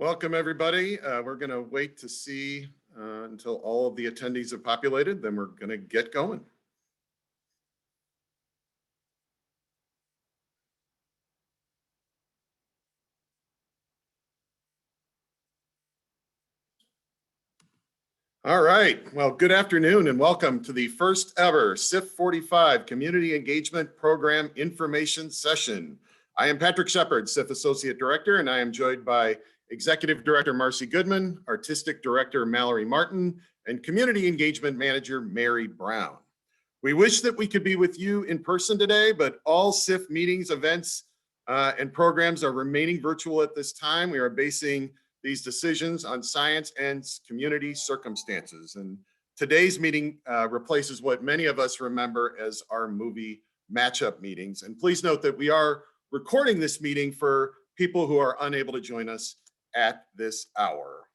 Welcome, everybody. We're going to wait to see until all of the attendees have populated, then we're going to get going. All right. Well, good afternoon and welcome to the first ever CIFF45 Community Engagement Program Information Session. I am Patrick Shepard, CIFF Associate Director, and I am joined by Executive Director Marcy Goodman, Artistic Director Mallory Martin, and Community Engagement Manager Mary Brown. We wish that we could be with you in person today, but all CIFF meetings, events, and programs are remaining virtual at this time. We are basing these decisions on science and community circumstances. And today's meeting replaces what many of us remember as our movie matchup meetings. And please note that we are recording this meeting for people who are unable to join us at this hour.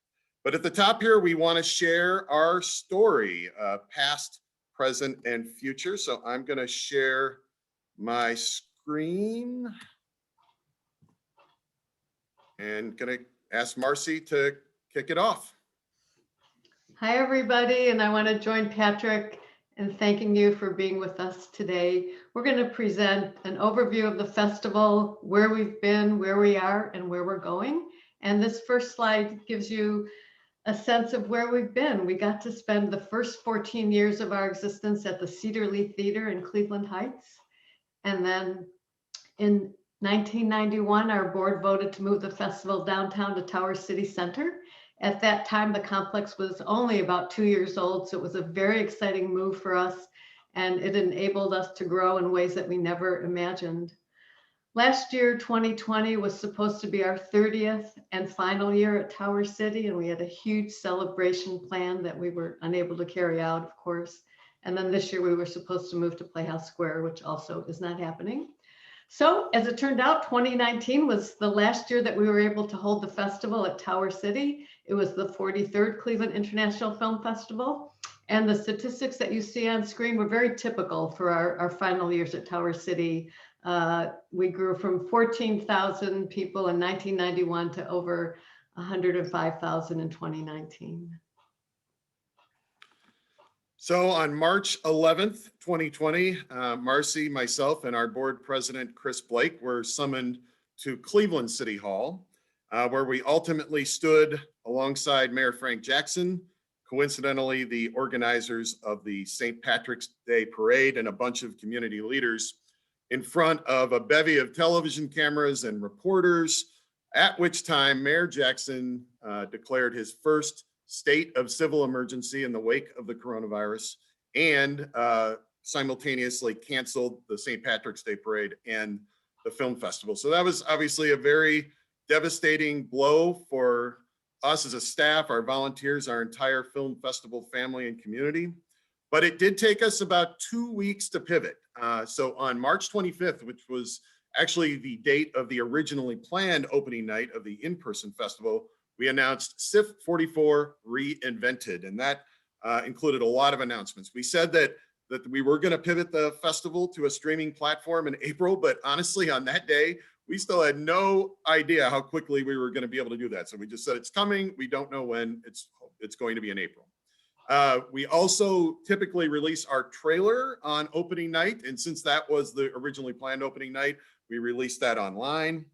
But at the top here, we want to share our story, past, present, and future. So I'm going to share my screen and going to ask Marcy to kick it off. Hi, everybody, and I want to join Patrick in thanking you for being with us today. We're going to present an overview of the festival, where we've been, where we are, and where we're going. And this first slide gives you a sense of where we've been. We got to spend the first 14 years of our existence at the Cedar Lee Theater in Cleveland Heights. And then in 1991, our board voted to move the festival downtown to Tower City Center. At that time, the complex was only about 2 years old, so it was a very exciting move for us, and it enabled us to grow in ways that we never imagined. Last year, 2020, was supposed to be our 30th and final year at Tower City, and we had a huge celebration plan that we were unable to carry out, of course. And then this year, we were supposed to move to Playhouse Square, which also is not happening. So as it turned out, 2019 was the last year that we were able to hold the festival at Tower City. It was the 43rd Cleveland International Film Festival. And the statistics that you see on screen were very typical for our final years at Tower City. We grew from 14,000 people in 1991 to over 105,000 in 2019. So on March 11th, 2020, Marcy, myself, and our board president, Chris Blake, were summoned to Cleveland City Hall, where we ultimately stood alongside Mayor Frank Jackson, coincidentally, the organizers of the St. Patrick's Day Parade, and a bunch of community leaders in front of a bevy of television cameras and reporters, at which time Mayor Jackson declared his first state of civil emergency in the wake of the coronavirus, and simultaneously canceled the St. Patrick's Day Parade and the film festival. So that was obviously a very devastating blow for us as a staff, our volunteers, our entire film festival family and community. But it did take us about 2 weeks to pivot. So on March 25th, which was actually the date of the originally planned opening night of the in-person festival, we announced CIFF44 Reinvented, and that included a lot of announcements. We said that we were going to pivot the festival to a streaming platform in April, but honestly, on that day, we still had no idea how quickly we were going to be able to do that. So we just said it's coming. We don't know when. It's going to be in April. We also typically release our trailer on opening night, and since that was the originally planned opening night, we released that online.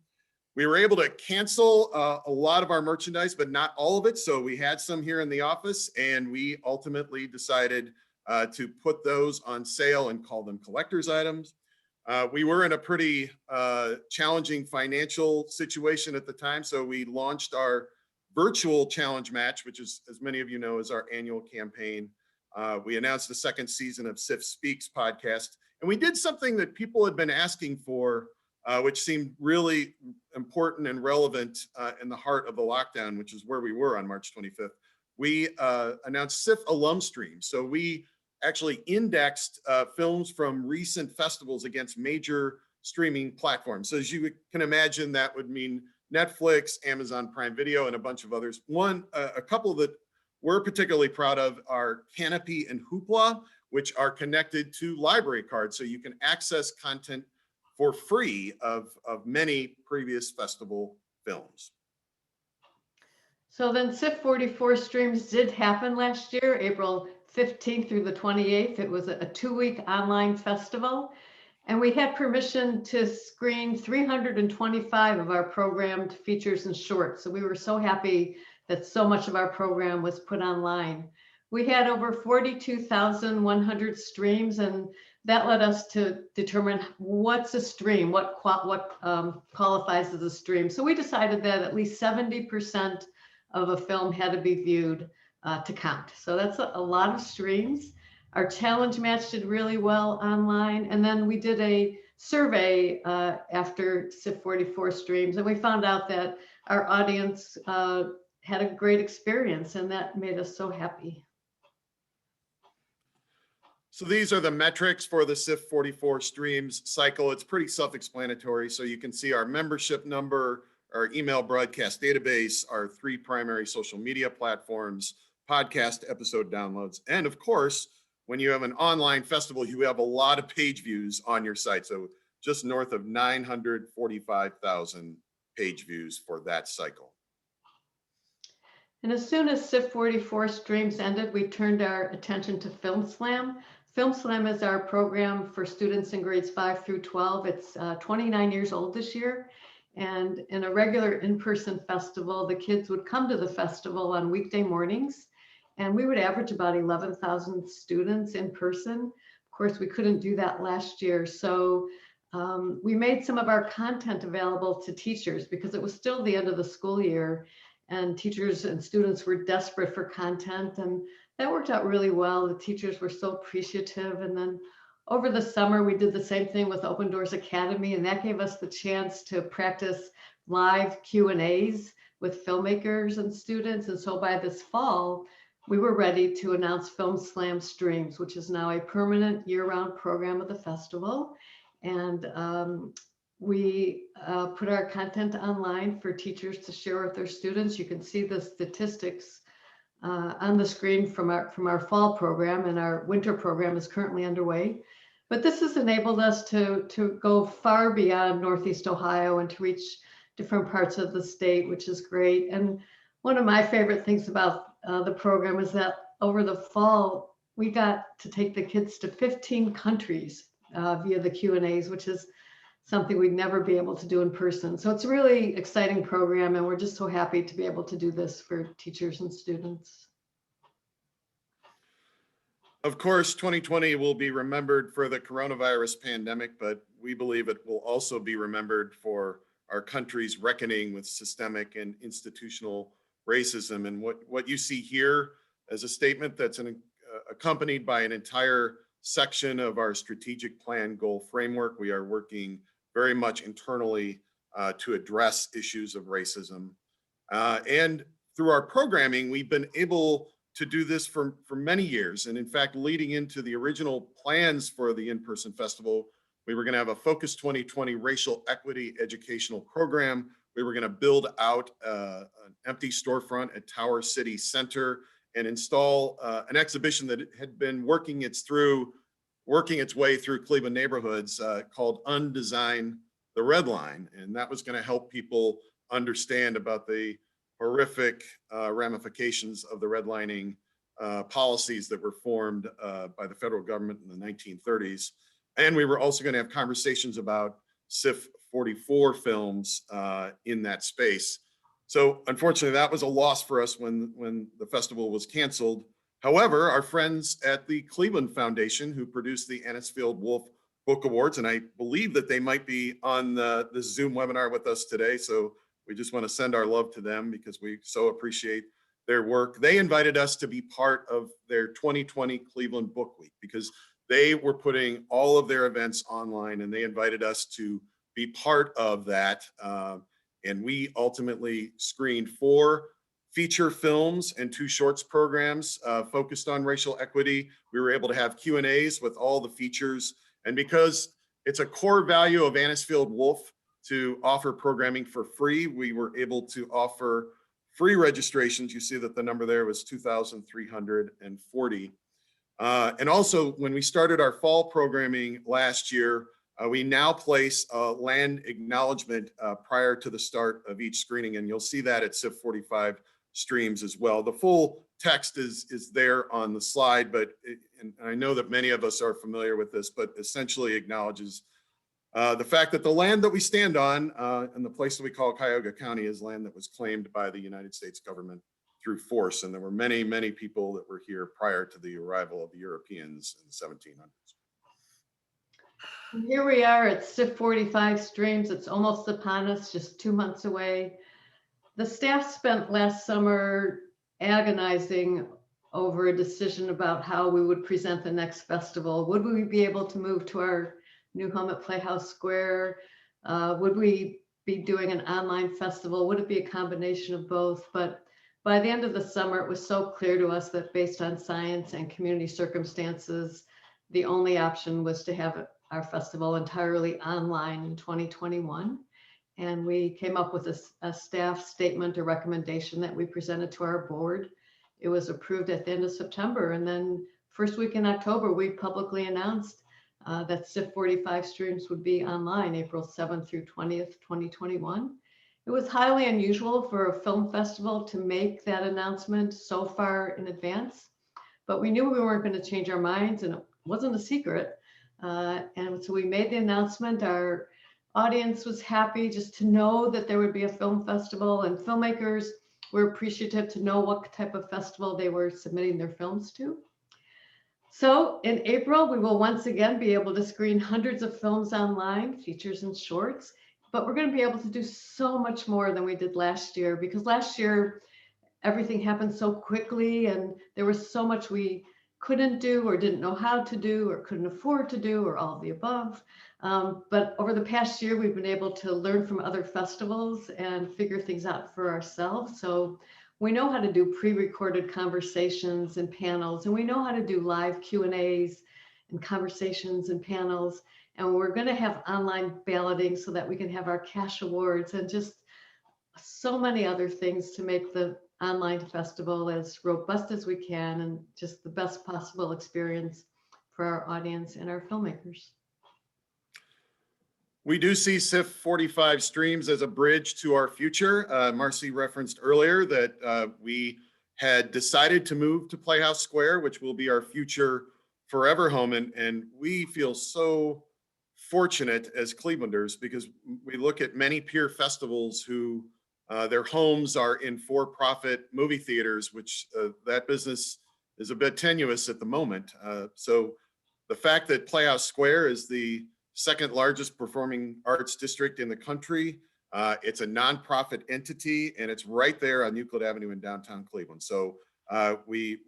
We were able to cancel a lot of our merchandise, but not all of it. So we had some here in the office, and we ultimately decided to put those on sale and call them collector's items. We were in a pretty challenging financial situation at the time, so we launched our virtual challenge match, which is, as many of you know, is our annual campaign. We announced the second season of CIFF Speaks podcast, and we did something that people had been asking for, which seemed really important and relevant in the heart of the lockdown, which is where we were on March 25th. We announced CIFF alum streams. So we actually indexed films from recent festivals against major streaming platforms. So as you can imagine, that would mean Netflix, Amazon Prime Video, and a bunch of others. A couple that we're particularly proud of are Canopy and Hoopla, which are connected to library cards. So you can access content for free of many previous festival films. So then CIFF44 Streams did happen last year, April 15th through the 28th. It was a 2-week online festival. And we had permission to screen 325 of our programmed features and shorts. So we were so happy that so much of our program was put online. We had over 42,100 streams, and that led us to determine what's a stream, what qualifies as a stream. So we decided that at least 70% of a film had to be viewed to count. So that's a lot of streams. Our challenge match did really well online. And then we did a survey after CIFF44 Streams, and we found out that our audience had a great experience, and that made us so happy. So these are the metrics for the CIFF44 Streams cycle. It's pretty self-explanatory. So you can see our membership number, our email broadcast database, our 3 primary social media platforms, podcast episode downloads, and of course, when you have an online festival, you have a lot of page views on your site. So just north of 945,000 page views for that cycle. And as soon as CIFF44 Streams ended, we turned our attention to Film Slam. Film Slam is our program for students in grades 5 through 12. It's 29 years old this year. And in a regular in-person festival, the kids would come to the festival on weekday mornings, and we would average about 11,000 students in person. Of course, we couldn't do that last year. So we made some of our content available to teachers because it was still the end of the school year, and teachers and students were desperate for content, and that worked out really well. The teachers were so appreciative. And then over the summer, we did the same thing with Open Doors Academy, and that gave us the chance to practice live Q&As with filmmakers and students. And so by this fall, we were ready to announce Film Slam Streams, which is now a permanent year-round program of the festival. And we put our content online for teachers to share with their students. You can see the statistics on the screen from our fall program, and our winter program is currently underway. But this has enabled us to go far beyond Northeast Ohio and to reach different parts of the state, which is great. And one of my favorite things about the program is that over the fall, we got to take the kids to 15 countries via the Q&As, which is something we'd never be able to do in person. So it's a really exciting program, and we're just so happy to be able to do this for teachers and students. Of course, 2020 will be remembered for the coronavirus pandemic, but we believe it will also be remembered for our country's reckoning with systemic and institutional racism. And what you see here as a statement that's accompanied by an entire section of our strategic plan goal framework. We are working very much internally to address issues of racism. And through our programming, we've been able to do this for many years. And in fact, leading into the original plans for the in-person festival, we were going to have a Focus 2020 racial equity educational program. We were going to build out an empty storefront at Tower City Center and install an exhibition that had been working its way through Cleveland neighborhoods called Undesign the Red Line. And that was going to help people understand about the horrific ramifications of the redlining policies that were formed by the federal government in the 1930s. And we were also going to have conversations about CIFF44 films in that space. So unfortunately, that was a loss for us when the festival was canceled. However, our friends at the Cleveland Foundation, who produced the Anisfield Wolf Book Awards, and I believe that they might be on the Zoom webinar with us today. So we just want to send our love to them because we so appreciate their work. They invited us to be part of their 2020 Cleveland Book Week because they were putting all of their events online, and they invited us to be part of that. And we ultimately screened 4 feature films and 2 shorts programs focused on racial equity. We were able to have Q&As with all the features. And because it's a core value of Anisfield Wolf to offer programming for free, we were able to offer free registrations. You see that the number there was 2,340. And also, when we started our fall programming last year, we now place a land acknowledgement prior to the start of each screening, and you'll see that at CIFF45 Streams as well. The full text is there on the slide, but and I know that many of us are familiar with this, but essentially acknowledges the fact that the land that we stand on and the place that we call Cuyahoga County is land that was claimed by the United States government through force. And there were many, many people that were here prior to the arrival of the Europeans in the 1700s. Here we are at CIFF45 Streams. It's almost upon us, just 2 months away. The staff spent last summer agonizing over a decision about how we would present the next festival. Would we be able to move to our new home at Playhouse Square? Would we be doing an online festival? Would it be a combination of both? But by the end of the summer, it was so clear to us that based on science and community circumstances, the only option was to have our festival entirely online in 2021. And we came up with a staff statement, a recommendation that we presented to our board. It was approved at the end of September. And then first week in October, we publicly announced that CIFF45 Streams would be online April 7th through 20th, 2021. It was highly unusual for a film festival to make that announcement so far in advance, but we knew we weren't going to change our minds, and it wasn't a secret. And so we made the announcement. Our audience was happy just to know that there would be a film festival, and filmmakers were appreciative to know what type of festival they were submitting their films to. So in April, we will once again be able to screen hundreds of films online, features and shorts, but we're going to be able to do so much more than we did last year, because last year, everything happened so quickly and there was so much we couldn't do or didn't know how to do or couldn't afford to do or all of the above. But over the past year, we've been able to learn from other festivals and figure things out for ourselves. So we know how to do pre-recorded conversations and panels, and we know how to do live Q&As and conversations and panels. And we're going to have online balloting so that we can have our cash awards and just so many other things to make the online festival as robust as we can and just the best possible experience for our audience and our filmmakers. We do see CIFF45 Streams as a bridge to our future. Marcy referenced earlier that we had decided to move to Playhouse Square, which will be our future forever home. And we feel so fortunate as Clevelanders because we look at many peer festivals who their homes are in for-profit movie theaters, which that business is a bit tenuous at the moment. So the fact that Playhouse Square is the second largest performing arts district in the country, it's a nonprofit entity, and it's right there on Euclid Avenue in downtown Cleveland. So we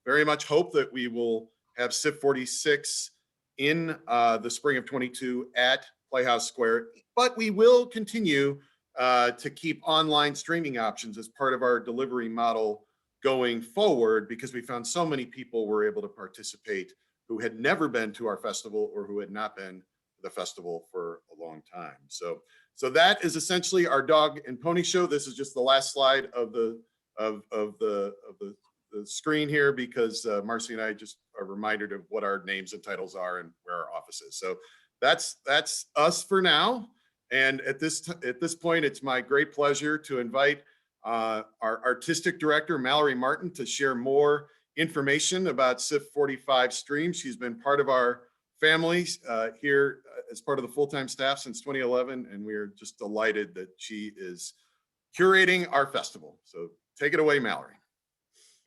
very much hope that we will have CIFF46 in the spring of 22 at Playhouse Square, but we will continue to keep online streaming options as part of our delivery model going forward, because we found so many people were able to participate who had never been to our festival or who had not been to the festival for a long time. So that is essentially our dog and pony show. This is just the last slide of the screen here because Marcy and I just are reminded of what our names and titles are and where our office is. So that's us for now. And at this point, it's my great pleasure to invite our artistic director, Mallory Martin, to share more information about CIFF45 Streams. She's been part of our family here as part of the full-time staff since 2011, and we are just delighted that she is curating our festival. So take it away, Mallory.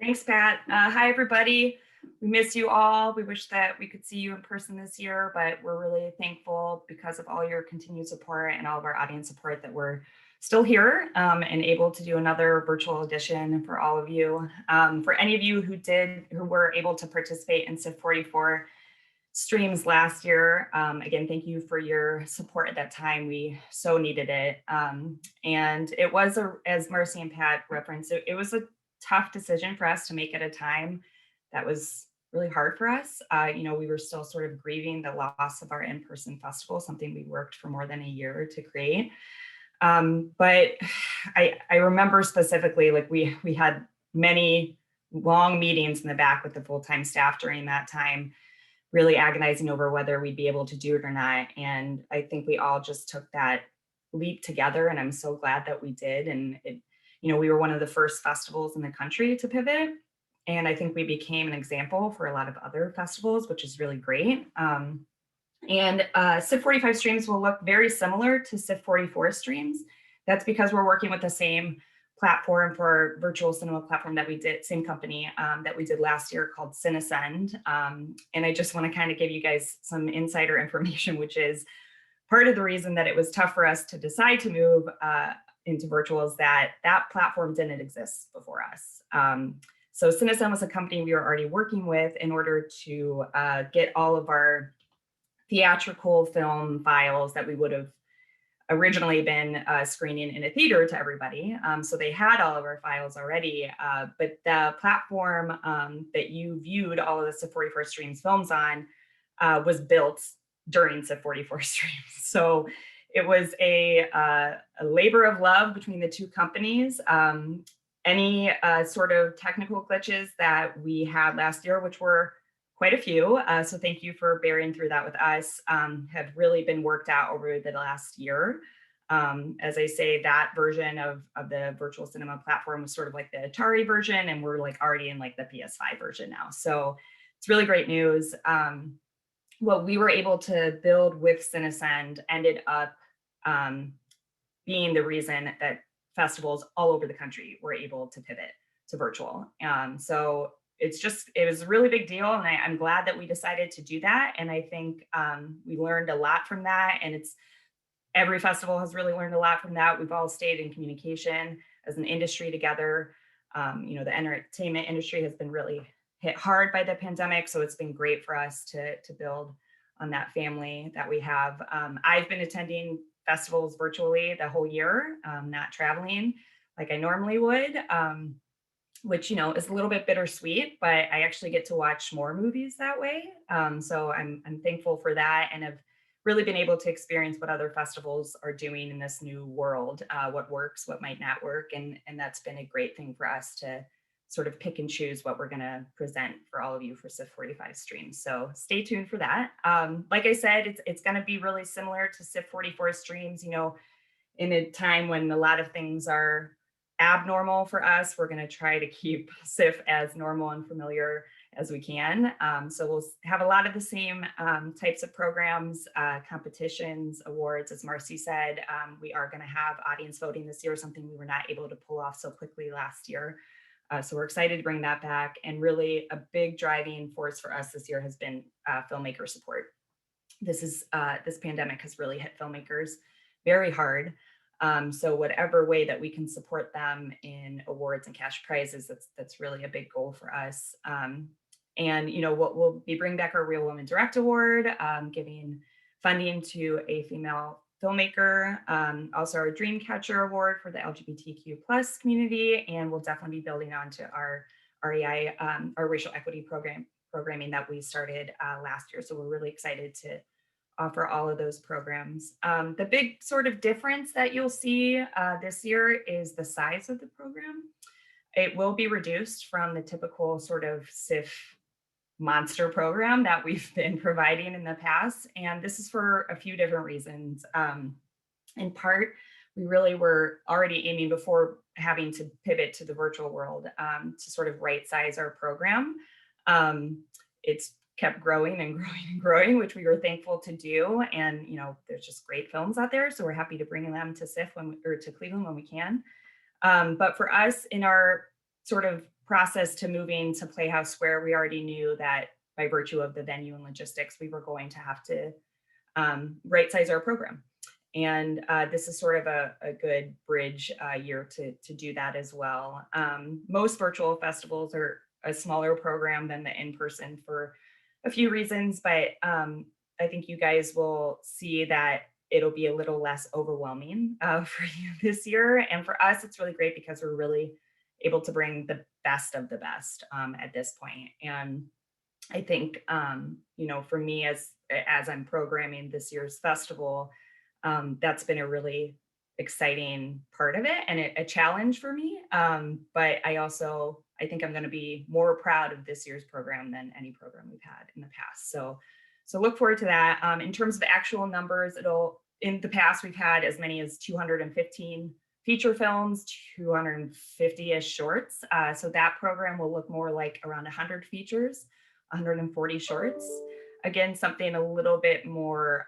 Thanks, Pat. Hi, everybody. We miss you all. We wish that we could see you in person this year, but we're really thankful because of all your continued support and all of our audience support that we're still here and able to do another virtual edition for all of you. For any of you who were able to participate in CIFF44 Streams last year, again, thank you for your support at that time. We so needed it. And it was, as Marcy and Pat referenced, it was a tough decision for us to make at a time that was really hard for us. We were still sort of grieving the loss of our in-person festival, something we worked for more than a year to create. But I remember specifically, like we had many long meetings in the back with the full-time staff during that time, really agonizing over whether we'd be able to do it or not. And I think we all just took that leap together, and I'm so glad that we did. And it, we were one of the first festivals in the country to pivot. And I think we became an example for a lot of other festivals, which is really great. And CIFF45 Streams will look very similar to CIFF44 Streams. That's because we're working with the same platform for our virtual cinema platform that we did, same company that we did last year called Cinescend. And I just want to kind of give you guys some insider information, which is part of the reason that it was tough for us to decide to move into virtual is that that platform didn't exist before us. So Cinescend was a company we were already working with in order to get all of our theatrical film files that we would have originally been screening in a theater to everybody. So they had all of our files already, but the platform that you viewed all of the CIFF44 Streams films on was built during CIFF44 Streams. So it was a labor of love between the two companies. Any sort of technical glitches that we had last year, which were quite a few, so thank you for bearing through that with us, have really been worked out over the last year. As I say, that version of the virtual cinema platform was sort of like the Atari version, and we're like already in like the PS5 version now. So it's really great news. What we were able to build with Cinescend ended up being the reason that festivals all over the country were able to pivot to virtual. So it was a really big deal, and I'm glad that we decided to do that. And I think we learned a lot from that, and every festival has really learned a lot from that. We've all stayed in communication as an industry together. The entertainment industry has been really hit hard by the pandemic, so it's been great for us to build on that family that we have. I've been attending festivals virtually the whole year, not traveling like I normally would. Which, is a little bit bittersweet, but I actually get to watch more movies that way. So I'm thankful for that, and have really been able to experience what other festivals are doing in this new world, what works, what might not work. And that's been a great thing for us to sort of pick and choose what we're gonna present for all of you for CIFF45 Streams. So stay tuned for that. Like I said, it's gonna be really similar to CIFF44 Streams, in a time when a lot of things are abnormal for us. We're going to try to keep CIFF as normal and familiar as we can. So we'll have a lot of the same types of programs, competitions, awards. As Marcy said, we are going to have audience voting this year, something we were not able to pull off so quickly last year. So we're excited to bring that back. And really a big driving force for us this year has been filmmaker support. This pandemic has really hit filmmakers very hard. So whatever way that we can support them in awards and cash prizes, that's really a big goal for us. And we'll be bringing back our Real Women Direct Award, giving funding to a female filmmaker, also our Dreamcatcher Award for the LGBTQ+ community, and we'll definitely be building onto our REI, our racial equity programming that we started last year. So we're really excited to offer all of those programs. The big sort of difference that you'll see this year is the size of the program. It will be reduced from the typical sort of CIFF monster program that we've been providing in the past. And this is for a few different reasons. In part, we really were already aiming before having to pivot to the virtual world to sort of right size our program. It's kept growing and growing and growing, which we were thankful to do. And, there's just great films out there. So we're happy to bring them to CIFF or to Cleveland when we can. But for us, in our sort of process to moving to Playhouse Square, we already knew that by virtue of the venue and logistics, we were going to have to right size our program. And this is sort of a good bridge year to do that as well. Most virtual festivals are a smaller program than the in-person for a few reasons, but I think you guys will see that it'll be a little less overwhelming for you this year. And for us, it's really great because we're really able to bring the best of the best at this point. And I think, for me, as I'm programming this year's festival, that's been a really exciting part of it and a challenge for me. But I think I'm going to be more proud of this year's program than any program we've had in the past. So look forward to that. In terms of actual numbers, in the past, we've had as many as 215 feature films, 250-ish shorts. So that program will look more like around 100 features, 140 shorts. Again, something a little bit more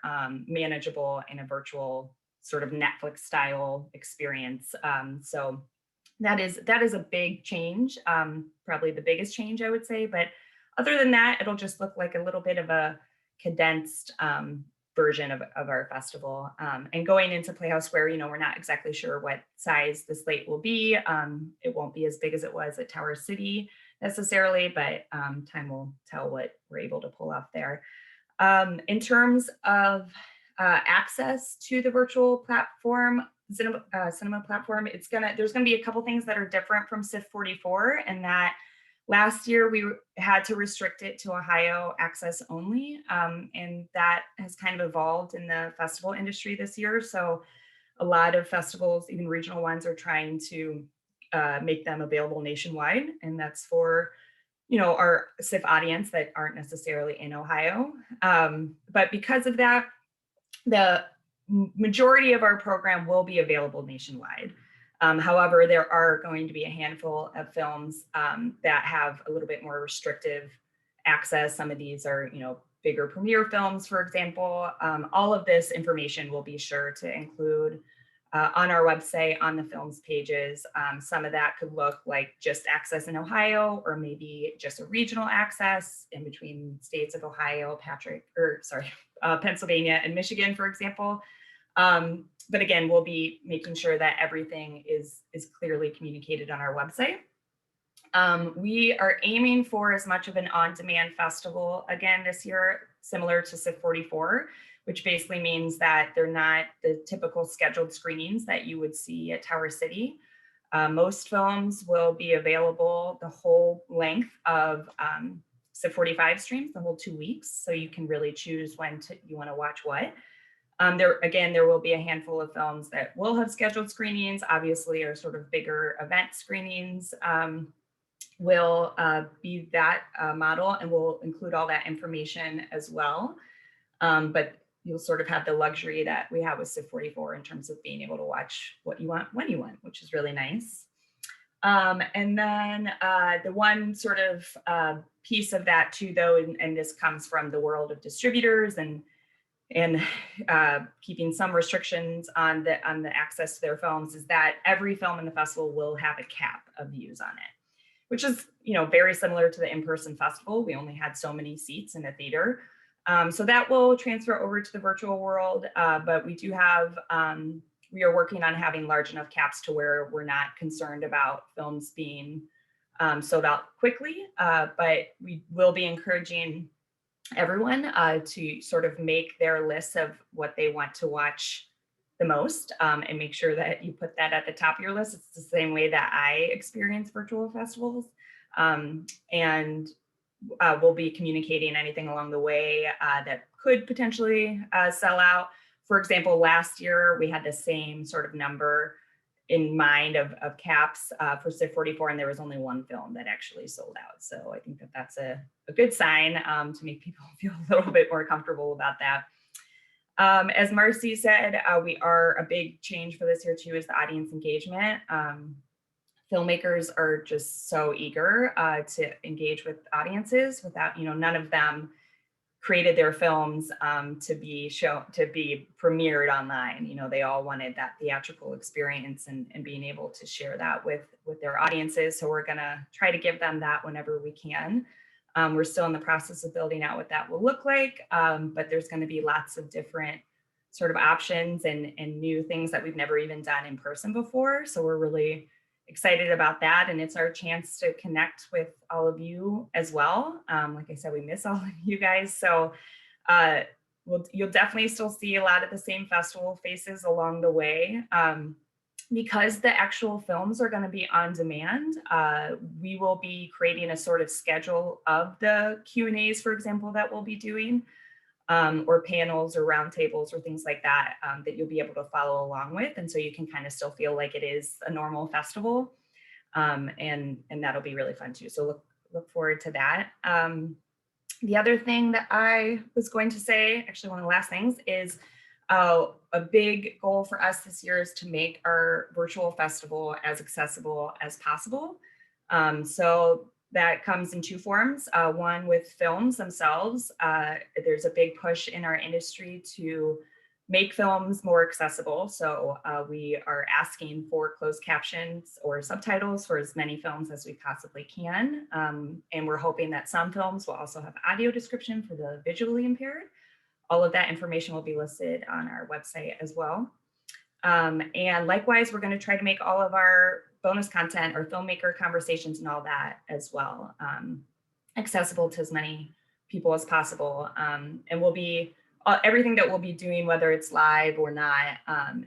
manageable in a virtual sort of Netflix style experience. So that is a big change, probably the biggest change I would say. But other than that, it'll just look like a little bit of a condensed version of our festival. And going into Playhouse Square, you know, we're not exactly sure what size the slate will be. It won't be as big as it was at Tower City necessarily, but time will tell what we're able to pull off there. In terms of access to the virtual platform, cinema platform, there's gonna be a couple things that are different from CIFF44, and that last year we had to restrict it to Ohio access only, and that has kind of evolved in the festival industry this year. So a lot of festivals, even regional ones, are trying to make them available nationwide, and that's for, you know, our CIFF audience that aren't necessarily in Ohio. But because of that, the majority of our program will be available nationwide. However, there are going to be a handful of films that have a little bit more restrictive access. Some of these are, you know, bigger premiere films, for example. All of this information we'll be sure to include on our website, on the films pages. Some of that could look like just access in Ohio, or maybe just a regional access in between states of Ohio, Pennsylvania and Michigan, for example. But again, we'll be making sure that everything is clearly communicated on our website. We are aiming for as much of an on-demand festival again this year, similar to CIFF44, which basically means that they're not the typical scheduled screenings that you would see at Tower City. Most films will be available the whole length of CIFF45 streams, the whole 2 weeks, so you can really choose when you want to watch what. There will be a handful of films that will have scheduled screenings, obviously, or sort of bigger event screenings will be that model, and we'll include all that information as well. But you'll sort of have the luxury that we have with CIFF44 in terms of being able to watch what you want, when you want, which is really nice. And then the one sort of piece of that too, though, and this comes from the world of distributors and keeping some restrictions on the access to their films, is that every film in the festival will have a cap of views on it, which is, you know, very similar to the in-person festival. We only had so many seats in the theater. So that will transfer over to the virtual world, but we do have, we are working on having large enough caps to where we're not concerned about films being sold out quickly, but we will be encouraging everyone to sort of make their lists of what they want to watch the most, and make sure that you put that at the top of your list. It's the same way that I experience virtual festivals. And we'll be communicating anything along the way that could potentially sell out. For example, last year we had the same sort of number in mind of caps for CIFF44, and there was only one film that actually sold out. So I think that that's a good sign to make people feel a little bit more comfortable about that. As Marcy said, we are a big change for this year too is the audience engagement. Filmmakers are just so eager to engage with audiences without, you know, none of them created their films to be premiered online. You know, they all wanted that theatrical experience and being able to share that with their audiences. So we're gonna try to give them that whenever we can. We're still in the process of building out what that will look like, but there's gonna be lots of different sort of options and new things that we've never even done in person before. So we're really excited about that, and it's our chance to connect with all of you as well. Like I said, we miss all of you guys, so you'll definitely still see a lot of the same festival faces along the way. Because the actual films are going to be on demand, we will be creating a sort of schedule of the Q&As, for example, that we'll be doing, or panels or roundtables or things like that, that you'll be able to follow along with. And so you can kind of still feel like it is a normal festival. And that'll be really fun too. So look forward to that. The other thing that I was going to say, actually one of the last things, is A big goal for us this year is to make our virtual festival as accessible as possible. So that comes in two forms. One with films themselves. There's a big push in our industry to make films more accessible. So we are asking for closed captions or subtitles for as many films as we possibly can. And we're hoping that some films will also have audio description for the visually impaired. All of that information will be listed on our website as well. And likewise, we're going to try to make all of our bonus content or filmmaker conversations and all that as well accessible to as many people as possible. And we'll be everything that we'll be doing, whether it's live or not,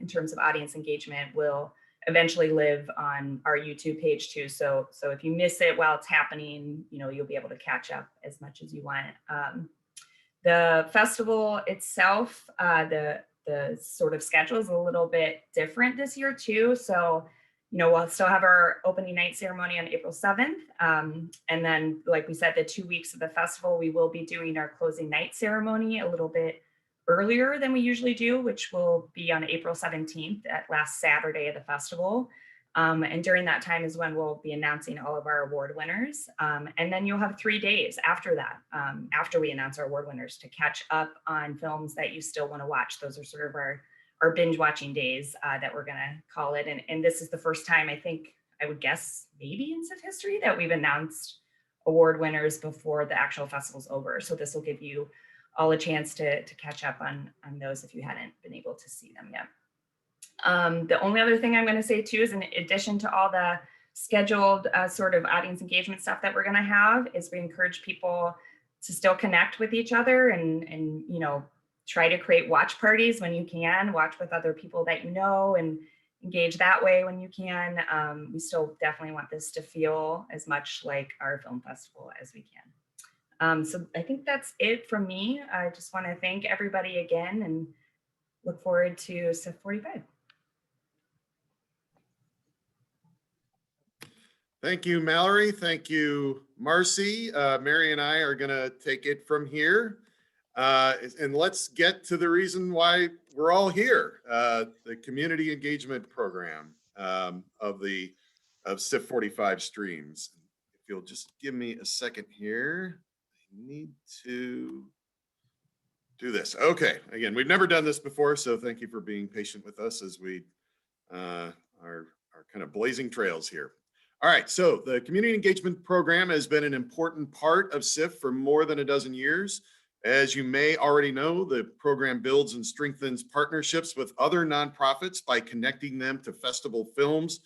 in terms of audience engagement, will eventually live on our YouTube page too. So if you miss it while it's happening, you'll be able to catch up as much as you want. The festival itself, the sort of schedule is a little bit different this year too. So, we'll still have our opening night ceremony on April 7th. And then, like we said, the 2 weeks of the festival, we will be doing our closing night ceremony a little bit earlier than we usually do, which will be on April 17th, at last Saturday of the festival. And during that time is when we'll be announcing all of our award winners. And then you'll have 3 days after that, after we announce our award winners, to catch up on films that you still want to watch. Those are sort of our binge watching days that we're going to call it. And this is the first time, I would guess, maybe in CIFF history, that we've announced award winners before the actual festival's over. So this will give you all a chance to catch up on those if you hadn't been able to see them yet. The only other thing I'm going to say too is, in addition to all the scheduled sort of audience engagement stuff that we're going to have, is we encourage people to still connect with each other and try to create watch parties when you can, watch with other people that you know and engage that way when you can. We still definitely want this to feel as much like our film festival as we can. So I think that's it from me. I just want to thank everybody again and look forward to CIFF45. Thank you, Mallory. Thank you, Marcy. Mary and I are going to take it from here. And let's get to the reason why we're all here, the community engagement program of CIFF45 Streams. If you'll just give me a second here, I need to do this. Okay, again, we've never done this before, so thank you for being patient with us as we are kind of blazing trails here. All right, so the community engagement program has been an important part of CIFF for more than a dozen years. As you may already know, the program builds and strengthens partnerships with other nonprofits by connecting them to festival films,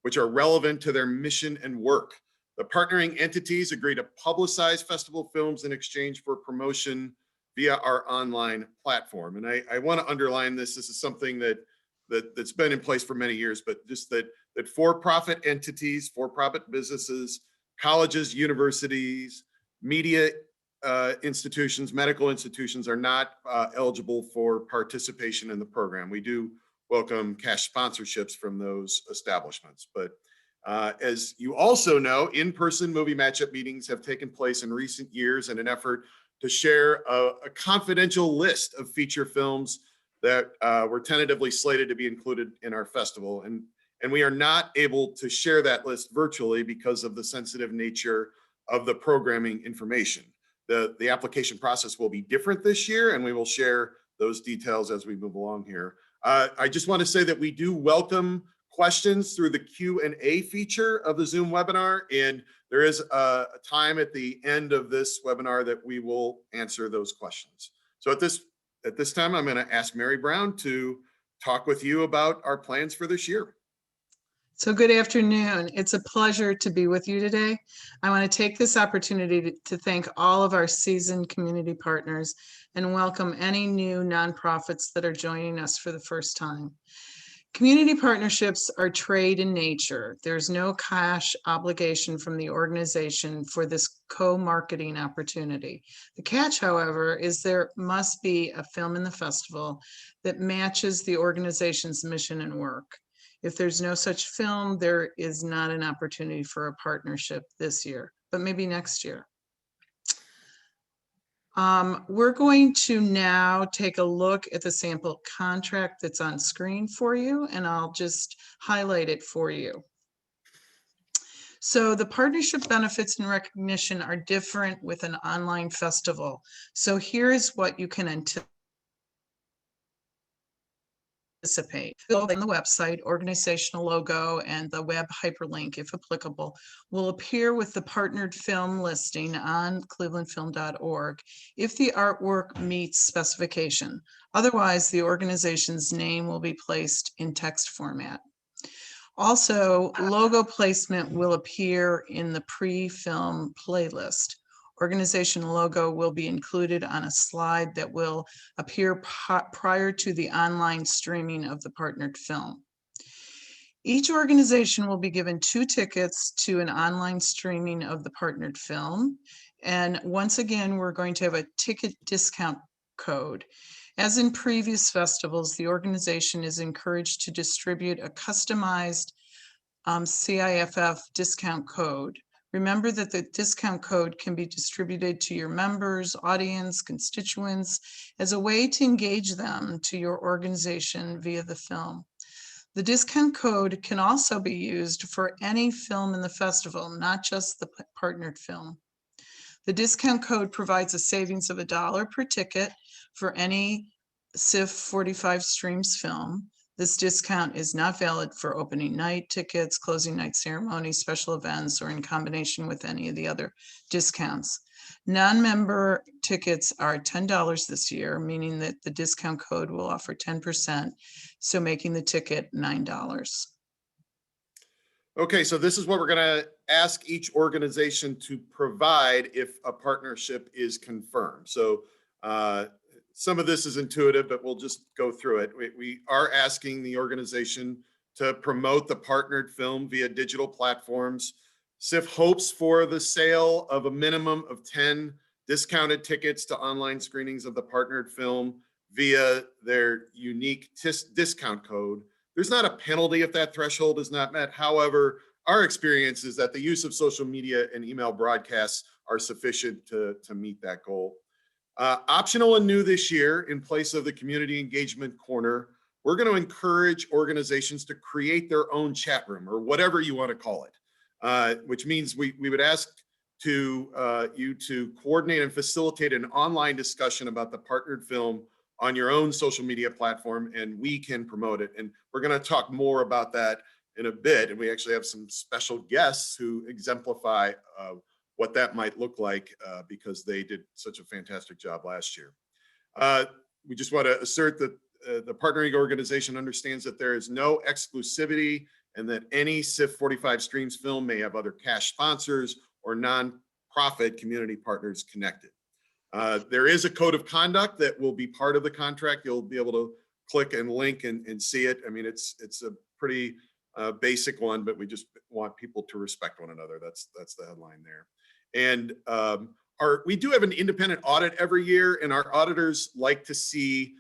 which are relevant to their mission and work. The partnering entities agree to publicize festival films in exchange for promotion via our online platform. And I want to underline this. This is something that's been in place for many years, but just that for-profit entities, for-profit businesses, colleges, universities, media institutions, medical institutions are not eligible for participation in the program. We do welcome cash sponsorships from those establishments. But as you also know, in-person movie matchup meetings have taken place in recent years in an effort to share a confidential list of feature films that were tentatively slated to be included in our festival. And we are not able to share that list virtually because of the sensitive nature of the programming information. The application process will be different this year, and we will share those details as we move along here. I just want to say that we do welcome questions through the Q&A feature of the Zoom webinar, and there is a time at the end of this webinar that we will answer those questions. So at this time, I'm going to ask Mary Brown to talk with you about our plans for this year. So good afternoon. It's a pleasure to be with you today. I want to take this opportunity to thank all of our seasoned community partners and welcome any new nonprofits that are joining us for the first time. Community partnerships are trade in nature. There's no cash obligation from the organization for this co-marketing opportunity. The catch, however, is there must be a film in the festival that matches the organization's mission and work. If there's no such film, there is not an opportunity for a partnership this year, but maybe next year. We're going to now take a look at the sample contract that's on screen for you, and I'll just highlight it for you. So the partnership benefits and recognition are different with an online festival. So here's what you can anticipate. On the website, organizational logo and the web hyperlink, if applicable, will appear with the partnered film listing on clevelandfilm.org if the artwork meets specification. Otherwise, the organization's name will be placed in text format. Also, logo placement will appear in the pre-film playlist. Organization logo will be included on a slide that will appear prior to the online streaming of the partnered film. Each organization will be given 2 tickets to an online streaming of the partnered film. And once again, we're going to have a ticket discount code. As in previous festivals, the organization is encouraged to distribute a customized CIFF discount code. Remember that the discount code can be distributed to your members, audience, constituents as a way to engage them to your organization via the film. The discount code can also be used for any film in the festival, not just the partnered film. The discount code provides a savings of $1 per ticket for any CIFF45 Streams film. This discount is not valid for opening night tickets, closing night ceremonies, special events, or in combination with any of the other discounts. Non-member tickets are $10 this year, meaning that the discount code will offer 10%, so making the ticket $9. Okay, so this is what we're going to ask each organization to provide if a partnership is confirmed. So some of this is intuitive, but we'll just go through it. We are asking the organization to promote the partnered film via digital platforms. CIFF hopes for the sale of a minimum of 10 discounted tickets to online screenings of the partnered film via their unique discount code. There's not a penalty if that threshold is not met. However, our experience is that the use of social media and email broadcasts are sufficient to meet that goal. Optional and new this year, in place of the community engagement corner, we're going to encourage organizations to create their own chat room, or whatever you want to call it, which means we would ask you to coordinate and facilitate an online discussion about the partnered film on your own social media platform, and we can promote it. And we're going to talk more about that in a bit. And we actually have some special guests who exemplify what that might look like because they did such a fantastic job last year. We just want to assert that the partnering organization understands that there is no exclusivity and that any CIFF45 Streams film may have other cash sponsors or non-profit community partners connected. There is a code of conduct that will be part of the contract. You'll be able to click and link and see it. I mean, it's a pretty basic one, but we just want people to respect one another. That's the headline there. And we do have an independent audit every year, and our auditors like to see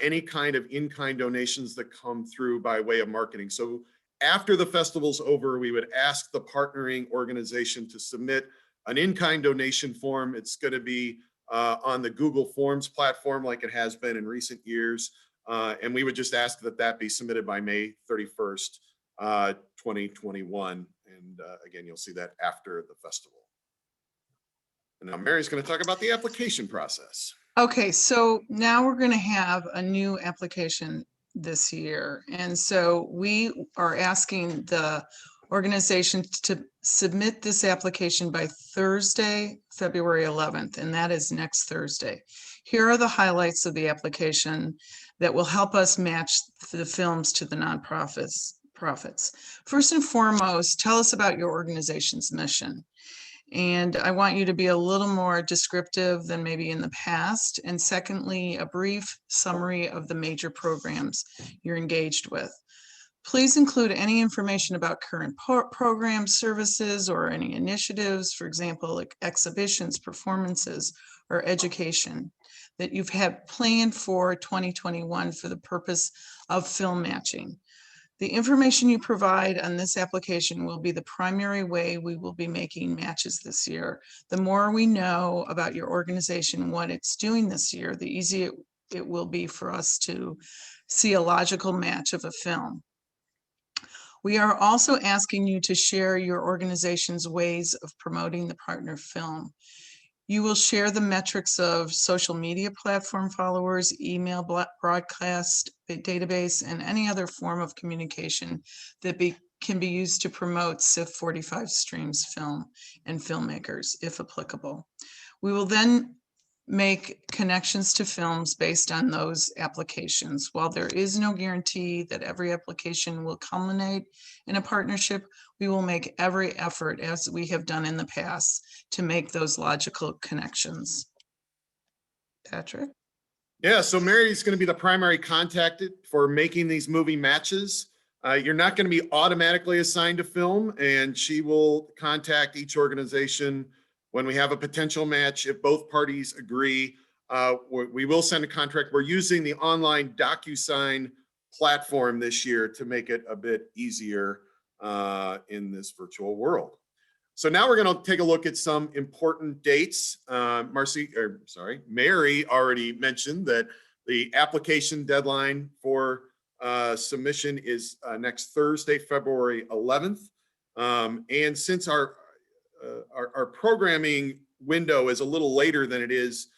any kind of in-kind donations that come through by way of marketing. So after the festival's over, we would ask the partnering organization to submit an in-kind donation form. It's going to be on the Google Forms platform like it has been in recent years. And we would just ask that that be submitted by May 31st, 2021. And again, you'll see that after the festival. And now Mary's going to talk about the application process. Okay, so now we're going to have a new application this year. And so we are asking the organization to submit this application by Thursday, February 11th, and that is next Thursday. Here are the highlights of the application that will help us match the films to the nonprofits. First and foremost, tell us about your organization's mission. And I want you to be a little more descriptive than maybe in the past. And secondly, a brief summary of the major programs you're engaged with. Please include any information about current programs, services, or any initiatives, for example, like exhibitions, performances, or education that you've had planned for 2021 for the purpose of film matching. The information you provide on this application will be the primary way we will be making matches this year. The more we know about your organization, what it's doing this year, the easier it will be for us to see a logical match of a film. We are also asking you to share your organization's ways of promoting the partner film. You will share the metrics of social media platform followers, email broadcast database, and any other form of communication that can be used to promote CIFF45 Streams film and filmmakers, if applicable. We will then make connections to films based on those applications. While there is no guarantee that every application will culminate in a partnership, we will make every effort, as we have done in the past, to make those logical connections. Patrick? Yeah, so Mary's going to be the primary contact for making these movie matches. You're not going to be automatically assigned a film, and she will contact each organization when we have a potential match. If both parties agree, we will send a contract. We're using the online DocuSign platform this year to make it a bit easier in this virtual world. So now we're going to take a look at some important dates. Mary already mentioned that the application deadline for submission is next Thursday, February 11th. And since our programming window is a little later than it is,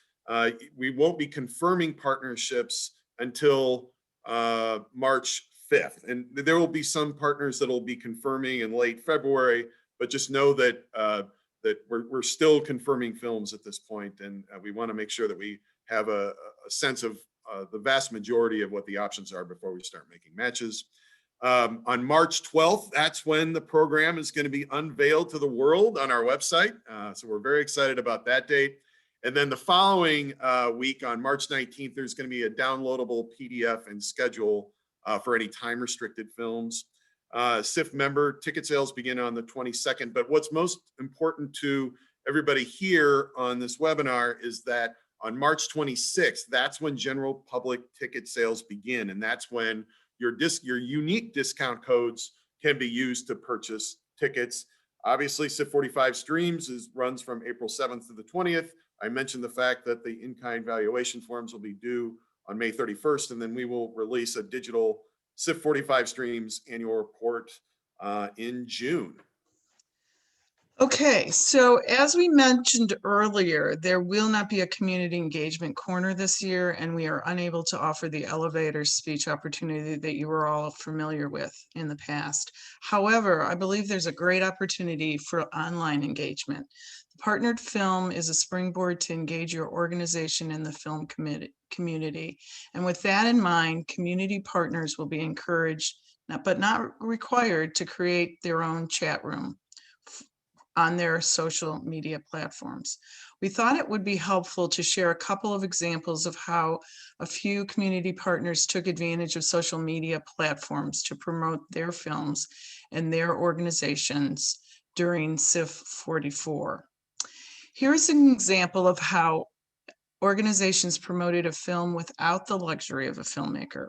we won't be confirming partnerships until March 5th. And there will be some partners that will be confirming in late February, but just know that that we're still confirming films at this point, and we want to make sure that we have a sense of the vast majority of what the options are before we start making matches. On March 12th, that's when the program is going to be unveiled to the world on our website. So we're very excited about that date. And then the following week on March 19th, there's going to be a downloadable PDF and schedule for any time-restricted films. CIFF member ticket sales begin on the 22nd. But what's most important to everybody here on this webinar is that on March 26th, that's when general public ticket sales begin. And that's when your unique discount codes can be used to purchase tickets. Obviously, CIFF45 Streams runs from April 7th to the 20th. I mentioned the fact that the in-kind valuation forms will be due on May 31st, and then we will release a digital CIFF45 Streams annual report in June. Okay, so as we mentioned earlier, there will not be a community engagement corner this year, and we are unable to offer the elevator speech opportunity that you were all familiar with in the past. However, I believe there's a great opportunity for online engagement. The partnered film is a springboard to engage your organization in the film community. And with that in mind, community partners will be encouraged, but not required, to create their own chat room on their social media platforms. We thought it would be helpful to share a couple of examples of how a few community partners took advantage of social media platforms to promote their films and their organizations during CIFF44. Here's an example of how organizations promoted a film without the luxury of a filmmaker.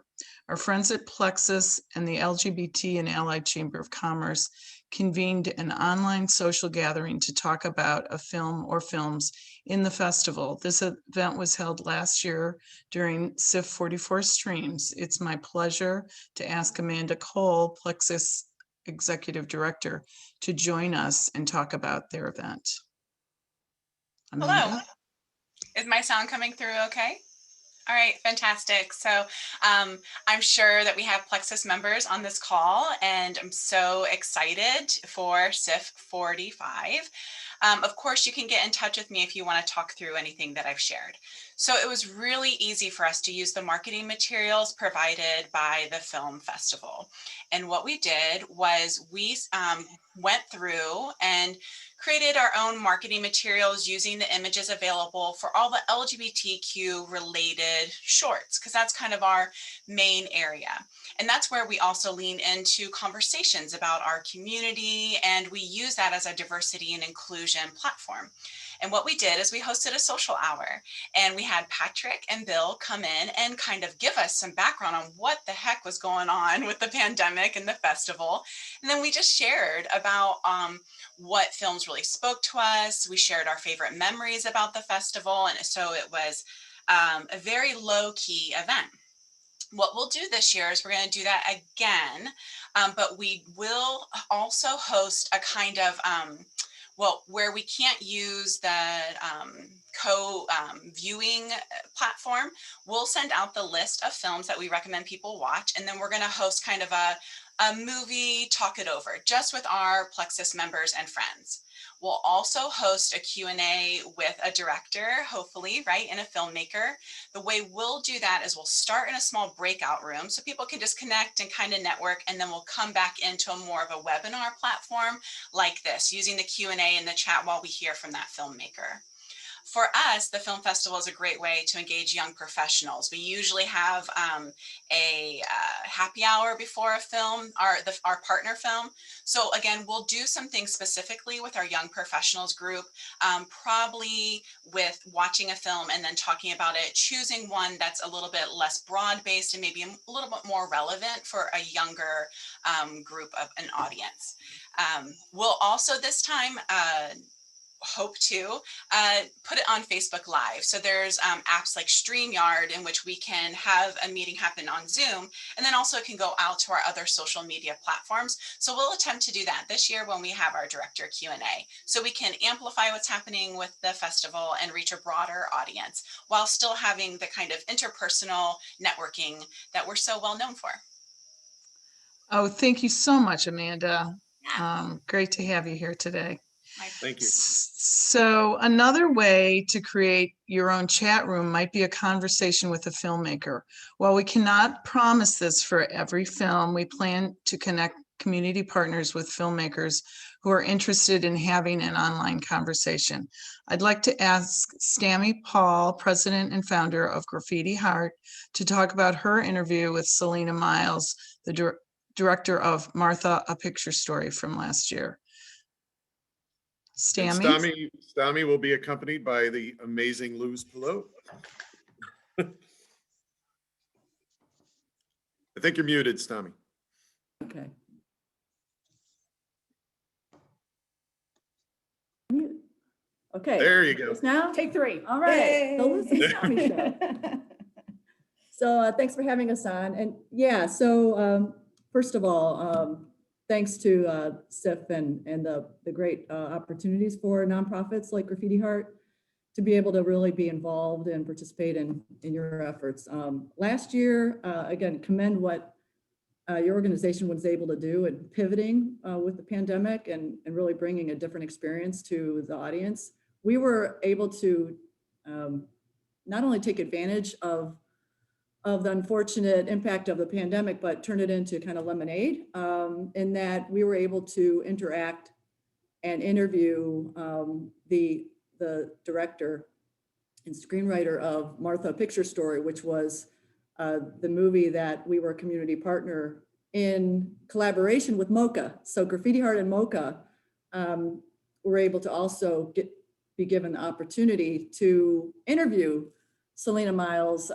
Our friends at Plexus and the LGBT and Allied Chamber of Commerce convened an online social gathering to talk about a film or films in the festival. This event was held last year during CIFF44 Streams. It's my pleasure to ask Amanda Cole, Plexus Executive Director, to join us and talk about their event. Amanda? Hello. Is my sound coming through okay? All right, fantastic. So I'm sure that we have Plexus members on this call, and I'm so excited for CIFF45. Of course, you can get in touch with me if you want to talk through anything that I've shared. So it was really easy for us to use the marketing materials provided by the film festival. And what we did was we went through and created our own marketing materials using the images available for all the LGBTQ related shorts, because that's kind of our main area. And that's where we also lean into conversations about our community, and we use that as a diversity and inclusion platform. And what we did is we hosted a social hour, and we had Patrick and Bill come in and kind of give us some background on what the heck was going on with the pandemic and the festival. And then we just shared about what films really spoke to us. We shared our favorite memories about the festival. And so it was a very low-key event. What we'll do this year is we're going to do that again, but we will also host a kind of, where we can't use the co-viewing platform, we'll send out the list of films that we recommend people watch, and then we're going to host kind of a movie talk it over just with our Plexus members and friends. We'll also host a Q&A with a director, hopefully, right, and a filmmaker. The way we'll do that is we'll start in a small breakout room so people can just connect and kind of network, and then we'll come back into a more of a webinar platform like this, using the Q&A in the chat while we hear from that filmmaker. For us, the film festival is a great way to engage young professionals. We usually have a happy hour before a film, our partner film. So again, we'll do something specifically with our young professionals group, probably with watching a film and then talking about it, choosing one that's a little bit less broad-based and maybe a little bit more relevant for a younger group of an audience. We'll also this time hope to put it on Facebook Live. So there's apps like StreamYard in which we can have a meeting happen on Zoom, and then also it can go out to our other social media platforms. So we'll attempt to do that this year when we have our director Q&A, so we can amplify what's happening with the festival and reach a broader audience while still having the kind of interpersonal networking that we're so well known for. Oh, thank you so much, Amanda. Great to have you here today. Thank you. So another way to create your own chat room might be a conversation with a filmmaker. While we cannot promise this for every film, we plan to connect community partners with filmmakers who are interested in having an online conversation. I'd like to ask Stammy Paul, president and founder of Graffiti Heart, to talk about her interview with Selena Miles, the director of Martha, A Picture Story from last year. Stammy will be accompanied by the amazing Luz Pilot. I think you're muted, Stammy. Okay. Okay. There you go. Now? Take three. All right. Yay. The Luz and Stammy show. So thanks for having us on. And yeah, so first of all, thanks to CIFF and the great opportunities for nonprofits like Graffiti Heart to be able to really be involved and participate in your efforts. Last year, again, commend what your organization was able to do in pivoting with the pandemic and really bringing a different experience to the audience. We were able to not only take advantage of the unfortunate impact of the pandemic, but turn it into kind of lemonade, in that we were able to interact and interview the director and screenwriter of Martha, A Picture Story, which was the movie that we were a community partner in collaboration with MoCA. So Graffiti Heart and MoCA were able to also be given the opportunity to interview Selena Miles,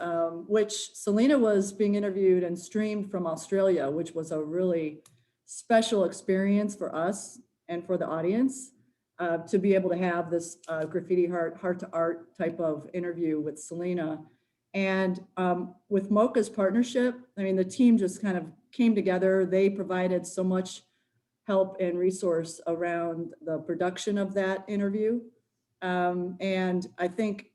which Selena was being interviewed and streamed from Australia, which was a really special experience for us and for the audience to be able to have this Graffiti Heart, heart to art type of interview with Selena. And with MoCA's partnership, I mean, the team just kind of came together. They provided so much help and resource around the production of that interview. And I think,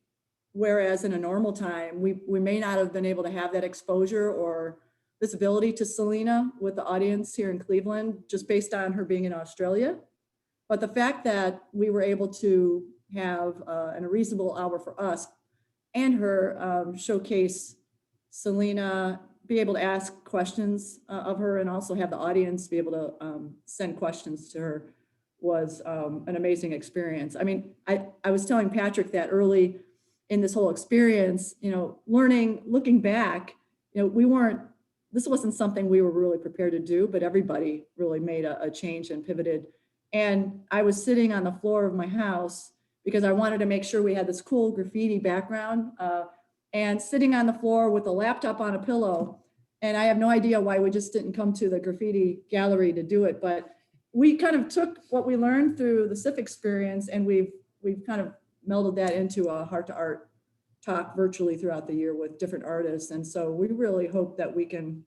whereas in a normal time, we may not have been able to have that exposure or visibility to Selena with the audience here in Cleveland, just based on her being in Australia. But the fact that we were able to have in a reasonable hour for us and her showcase Selena, be able to ask questions of her, and also have the audience be able to send questions to her was an amazing experience. I mean, I was telling Patrick that early in this whole experience, you know, looking back, you know, this wasn't something we were really prepared to do, but everybody really made a change and pivoted. And I was sitting on the floor of my house because I wanted to make sure we had this cool graffiti background, and sitting on the floor with a laptop on a pillow. And I have no idea why we just didn't come to the graffiti gallery to do it, but we kind of took what we learned through the CIFF experience, and we've kind of melded that into a heart-to-art talk virtually throughout the year with different artists. And so we really hope that we can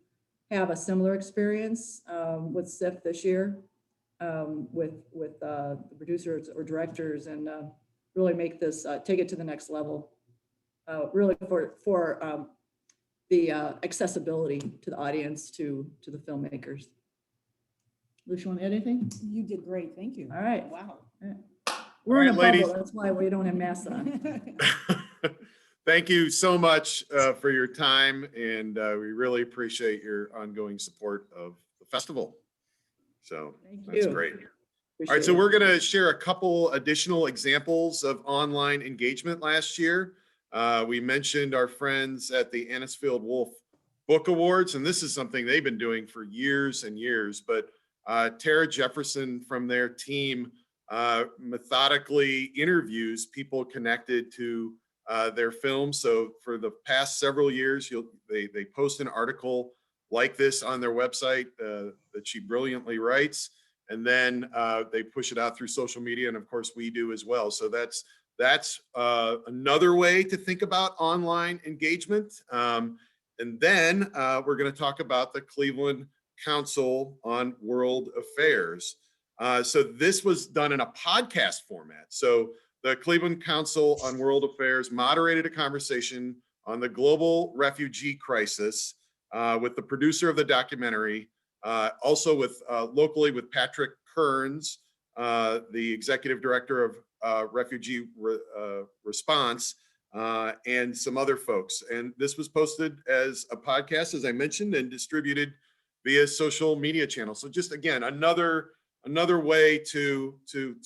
have a similar experience with CIFF this year, with the producers or directors, and really make this, take it to the next level, really for the accessibility to the audience, to the filmmakers. Lucia, want to add anything? You did great. Thank you. All right. Wow. We're in a All right, ladies. bubble. That's why we don't have masks on. Thank you so much for your time, and we really appreciate your ongoing support of the festival. So Thank that's you. great. All Appreciate right, so it. we're going to share a couple additional examples of online engagement last year. We mentioned our friends at the Anisfield Wolf Book Awards, and this is something they've been doing for years and years, but Tara Jefferson from their team methodically interviews people connected to their films. So for the past several years, they post an article like this on their website that she brilliantly writes, and then they push it out through social media, and of course we do as well. So that's another way to think about online engagement. And then we're going to talk about the Cleveland Council on World Affairs. So this was done in a podcast format. So the Cleveland Council on World Affairs moderated a conversation on the global refugee crisis with the producer of the documentary, also with locally with Patrick Kearns, the executive director of Refugee Response, and some other folks. And this was posted as a podcast, as I mentioned, and distributed via social media channels. So just again, another way to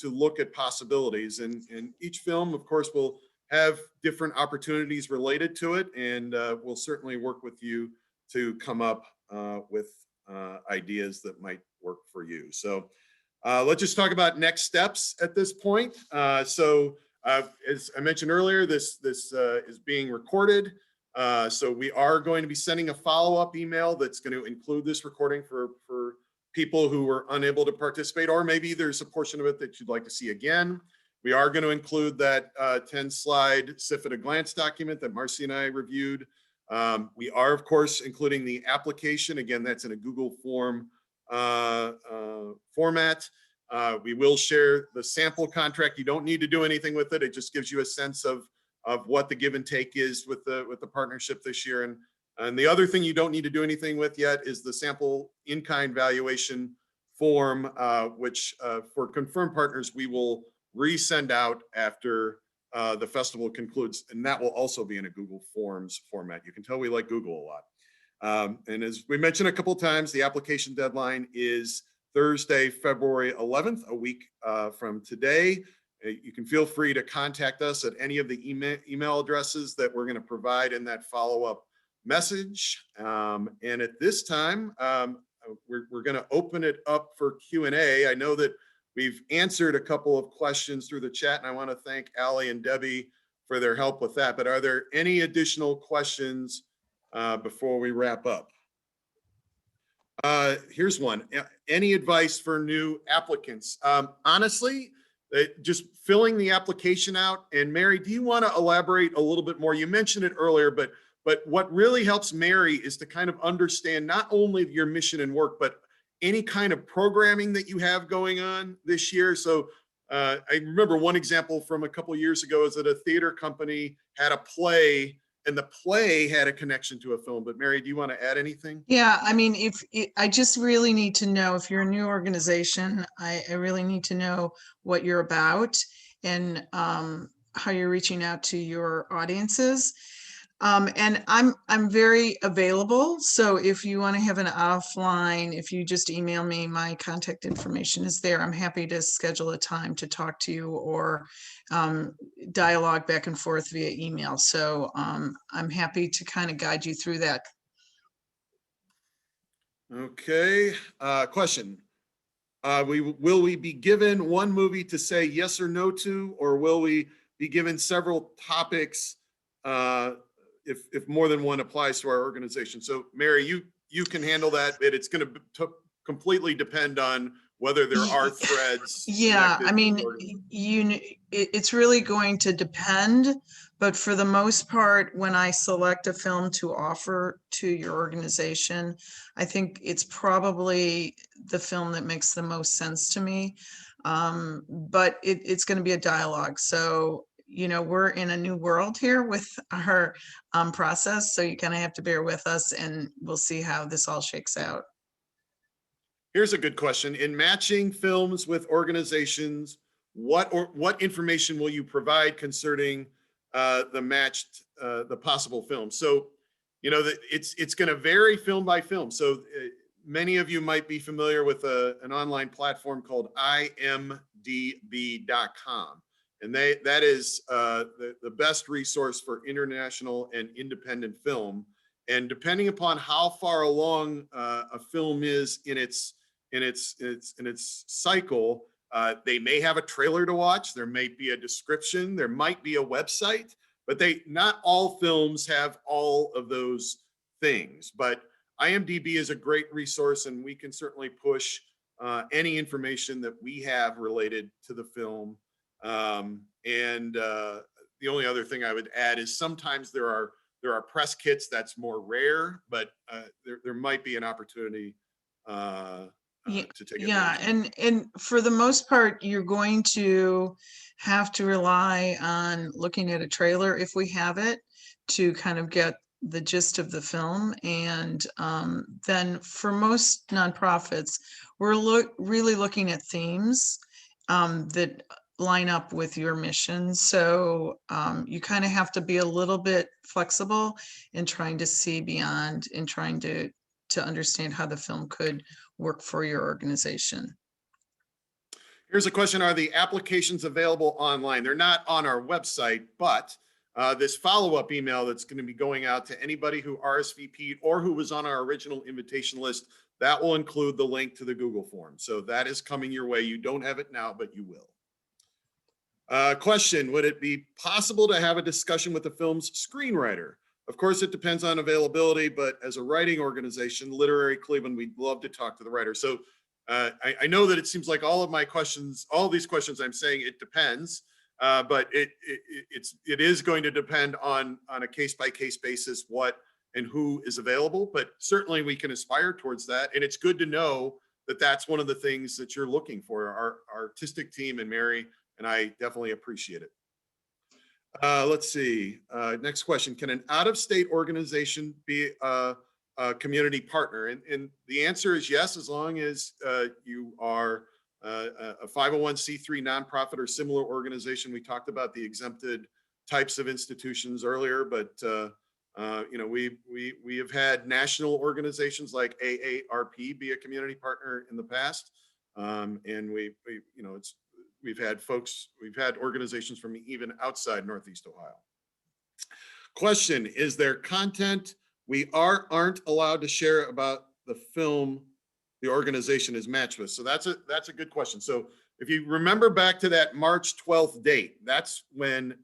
look at possibilities. And each film, of course, will have different opportunities related to it, and we'll certainly work with you to come up with ideas that might work for you. So let's just talk about next steps at this point. As I mentioned earlier, this is being recorded. So we are going to be sending a follow-up email that's going to include this recording for people who were unable to participate, or maybe there's a portion of it that you'd like to see again. We are going to include that 10-slide CIFF at a glance document that Marcy and I reviewed. We are, of course, including the application. Again, that's in a Google form format. We will share the sample contract. You don't need to do anything with it. It just gives you a sense of what the give and take is with the partnership this year. And the other thing you don't need to do anything with yet is the sample in-kind valuation form, which for confirmed partners, we will resend out after the festival concludes. And that will also be in a Google Forms format. You can tell we like Google a lot. And as we mentioned a couple of times, the application deadline is Thursday, February 11th, a week from today. You can feel free to contact us at any of the email addresses that we're going to provide in that follow-up message. And at this time, we're going to open it up for Q&A. I know that we've answered a couple of questions through the chat, and I want to thank Allie and Debbie for their help with that. But are there any additional questions before we wrap up? Here's one. Any advice for new applicants? Honestly, just filling the application out. And Mary, do you want to elaborate a little bit more? You mentioned it earlier, but what really helps Mary is to kind of understand not only your mission and work, but any kind of programming that you have going on this year. So I remember one example from a couple of years ago is that a theater company had a play, and the play had a connection to a film. But Mary, do you want to add anything? Yeah, I mean, I just really need to know, if you're a new organization, I really need to know what you're about and how you're reaching out to your audiences. And I'm very available. So if you want to have an offline, if you just email me, my contact information is there. I'm happy to schedule a time to talk to you or dialogue back and forth via email. So I'm happy to kind of guide you through that. Okay, question. Will we be given one movie to say yes or no to, or will we be given several topics if more than one applies to our organization? So Mary, you can handle that bit. It's going to completely depend on whether there are threads. Yeah, I connected mean, to the organization. it's really going to depend, but for the most part, when I select a film to offer to your organization, I think it's probably the film that makes the most sense to me. But it's going to be a dialogue. So, we're in a new world here with our process. So you kind of have to bear with us, and we'll see how this all shakes out. Here's a good question. In matching films with organizations, what information will you provide concerning the possible film? So, it's going to vary film by film. So many of you might be familiar with an online platform called imdb.com. And that is the best resource for international and independent film. And depending upon how far along a film is in its cycle, they may have a trailer to watch. There may be a description. There might be a website, but not all films have all of those things. But IMDb is a great resource, and we can certainly push any information that we have related to the film. The only other thing I would add is sometimes there are press kits that's more rare, but there might be an opportunity to take advantage. And for the most part, you're going to have to rely on looking at a trailer if we have it to kind of get the gist of the film. And then for most nonprofits, we're really looking at themes that line up with your mission. So you kind of have to be a little bit flexible in trying to see beyond and trying to understand how the film could work for your organization. Here's a question. Are the applications available online? They're not on our website, but this follow-up email that's going to be going out to anybody who RSVP'd or who was on our original invitation list, that will include the link to the Google form. So that is coming your way. You don't have it now, but you will. Question, would it be possible to have a discussion with the film's screenwriter? Of course, it depends on availability, but as a writing organization, Literary Cleveland, we'd love to talk to the writer. So I know that it seems like all these questions I'm saying it depends, but it is going to depend on a case-by-case basis what and who is available, but certainly we can aspire towards that. And it's good to know that that's one of the things that you're looking for. Our artistic team and Mary and I definitely appreciate it. Let's see. Next question. Can an out-of-state organization be a community partner? And the answer is yes, as long as you are a 501c3 nonprofit or similar organization. We talked about the exempted types of institutions earlier, but we have had national organizations like AARP be a community partner in the past, and we've had organizations from even outside Northeast Ohio. Question, is there content we aren't allowed to share about the film the organization is matched with? So that's a good question. So if you remember back to that March 12th date, that's when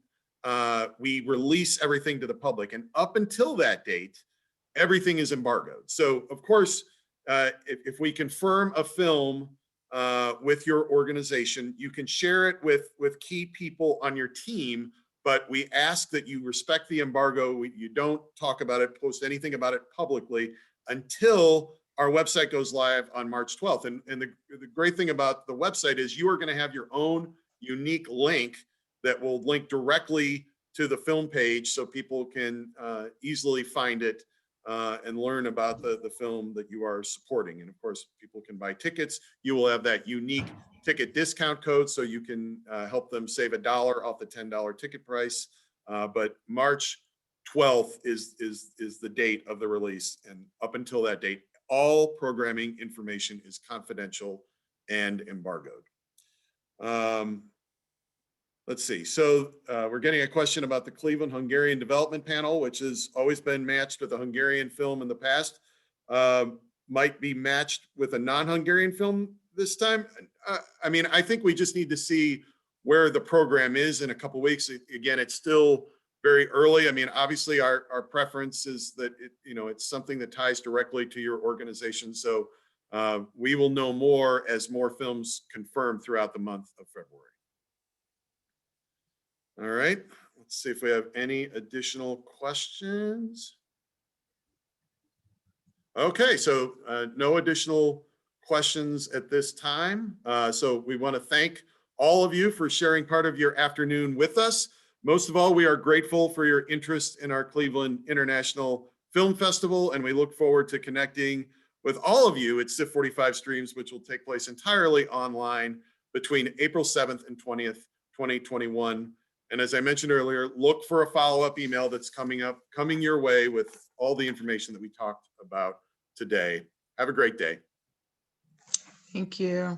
we release everything to the public. And up until that date, everything is embargoed. So of course, if we confirm a film with your organization, you can share it with key people on your team, but we ask that you respect the embargo. You don't talk about it, post anything about it publicly until our website goes live on March 12th. And the great thing about the website is you are going to have your own unique link that will link directly to the film page so people can easily find it and learn about the film that you are supporting. And of course, people can buy tickets. You will have that unique ticket discount code so you can help them save $1 off the $10 ticket price. But March 12th is the date of the release. And up until that date, all programming information is confidential and embargoed. Let's see. So we're getting a question about the Cleveland Hungarian Development Panel, which has always been matched with a Hungarian film in the past. Might be matched with a non-Hungarian film this time. I mean, I think we just need to see where the program is in a couple weeks. Again, it's still very early. I mean, obviously our preference is that it's something that ties directly to your organization. So we will know more as more films confirm throughout the month of February. All right, let's see if we have any additional questions. Okay, so no additional questions at this time. So we want to thank all of you for sharing part of your afternoon with us. Most of all, we are grateful for your interest in our Cleveland International Film Festival, and we look forward to connecting with all of you at CIFF45 Streams, which will take place entirely online between April 7th and 20th, 2021. And as I mentioned earlier, look for a follow-up email that's coming your way with all the information that we talked about today. Have a great day. Thank you.